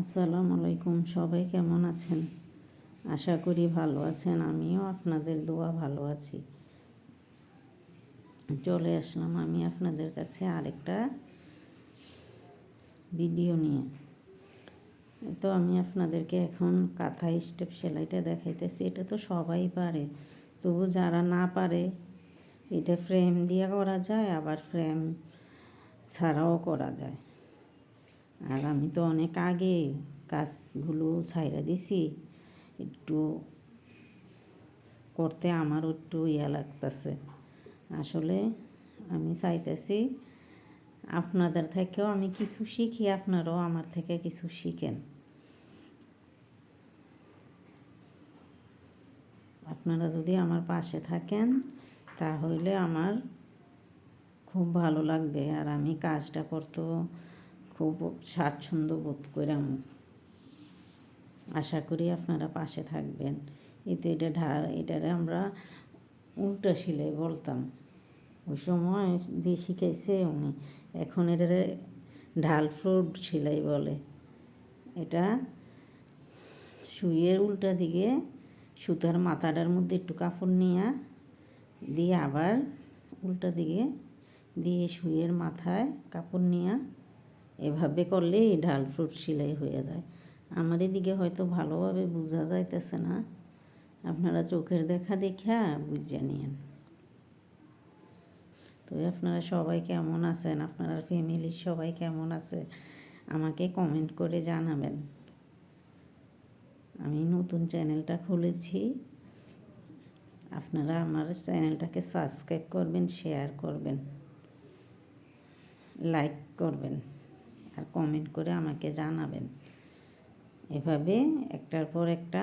আসসালামু আলাইকুম। সবাই কেমন আছেন? আশা করি ভালো আছেন। আমিও আপনাদের দোয়া ভালো আছি। চলে আসলাম আমি আপনাদের কাছে আরেকটা ভিডিও নিয়ে। তো আমি আপনাদেরকে এখন কাঁথা স্টেপ সেলাইটা দেখাইতেছি। এটা তো সবাই পারে, তবু যারা না পারে এটা ফ্রেম দিয়ে করা যায়, আবার ফ্রেম ছাড়াও করা যায়। আর আমি তো অনেক আগে কাজগুলো ছাইড়া দিছি, একটু করতে আমারও একটু লাগতেছে। আসলে আমি চাইতেছি আপনাদের থেকেও আমি কিছু শিখি, আপনারাও আমার থেকে কিছু শিখেন। আপনারা যদি আমার পাশে থাকেন তাহলে আমার খুব ভালো লাগবে, আর আমি কাজটা করতেও খুব স্বাচ্ছন্দ্য বোধ করে। আশা করি আপনারা পাশে থাকবেন। এতে এটারে আমরা উল্টা সেলাই বলতাম ওই সময়, যে শিখাইছে উনি। এখন এটারে ঢাল ফ্লোর সেলাই বলে। এটা সুইয়ের উল্টা দিকে সুতার মাথাটার মধ্যে একটু কাপড় দিয়ে আবার উল্টা দিকে দিয়ে সুইয়ের মাথায় কাপড় এভাবে করলে ঢাল ফ্লোর সেলাই হয়ে যায়। আমার এদিকে হয়তো ভালোভাবে বোঝা যাইতেছে না, আপনারা চোখের দেখা বুঝে নিয়েন। তো আপনারা সবাই কেমন আছেন, আপনার ফ্যামিলির সবাই কেমন আছে আমাকে কমেন্ট করে জানাবেন। আমি নতুন চ্যানেলটা খুলেছি, আপনারা আমার চ্যানেলটাকে সাবস্ক্রাইব করবেন, শেয়ার করবেন, লাইক করবেন, আর কমেন্ট করে আমাকে জানাবেন। এভাবে একটার পর একটা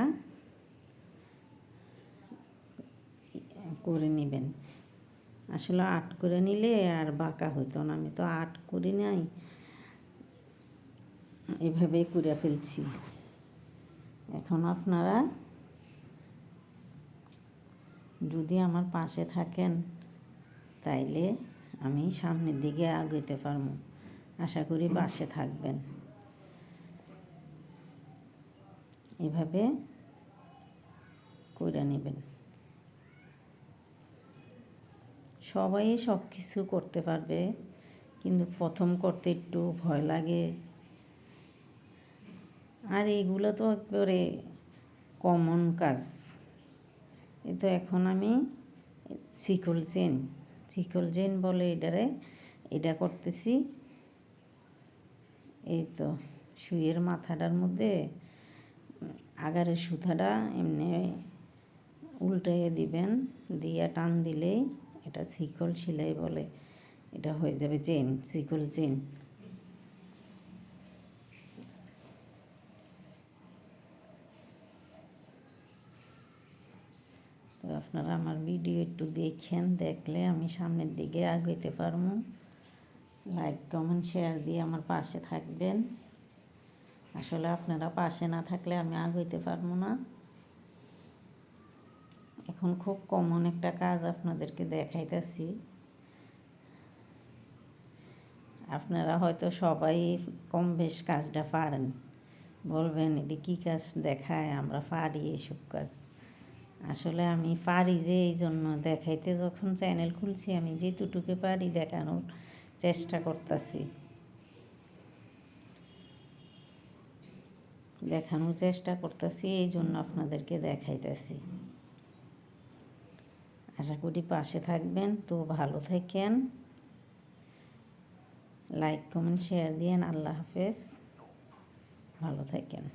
করে নেবেন। আসলে আট করে নিলে আর বাঁকা হইতো না। আমি তো আট করি নাই, এভাবেই করে ফেলছি। এখন আপনারা যদি আমার পাশে থাকেন তাইলে আমি সামনের দিকে আগাইতে পারবো। আশা করি পাশে থাকবেন। এভাবে করে নেবেন। সবাই সব কিছু করতে পারবে, কিন্তু প্রথম করতে একটু ভয় লাগে। আর এইগুলো তো একেবারে কমন কাজ। এ তো এখন আমি শিকল চেন বলে এটারে, এটা করতেছি। এই তো সুইয়ের মাথাটার মধ্যে আগারের সুতাটা এমনি উল্টাইয়ে দিবেন, দিয়ে টান দিলেই এটা শিকল সেলাই বলে। এটা হয়ে যাবে শিকল চেন। তো আপনারা আমার ভিডিও একটু দেখলে আমি সামনের দিকে আগাইতে পারবো। লাইক কমেন্ট শেয়ার দিয়ে আমার পাশে থাকবেন। আসলে আপনারা পাশে না থাকলে আমি আগাইতে পারবো না। এখন খুব কমন একটা কাজ আপনাদেরকে দেখাইতেছি। আপনারা হয়তো সবাই কম বেশ কাজটা পারেন, বলবেন এটি কী কাজ দেখায়, আমরা পারি এসব কাজ। আসলে আমি পারি যে এই জন্য দেখাইতে যখন চ্যানেল খুলছি, আমি যেটুকু পারি দেখানোর চেষ্টা করতেছি, এই জন্য আপনাদেরকে দেখাইতেছি। আশা করি পাশে থাকবেন। তো ভালো থাকেন, লাইক কমেন্ট শেয়ার দিয়েন। আল্লাহ হাফেজ, ভালো থাকেন।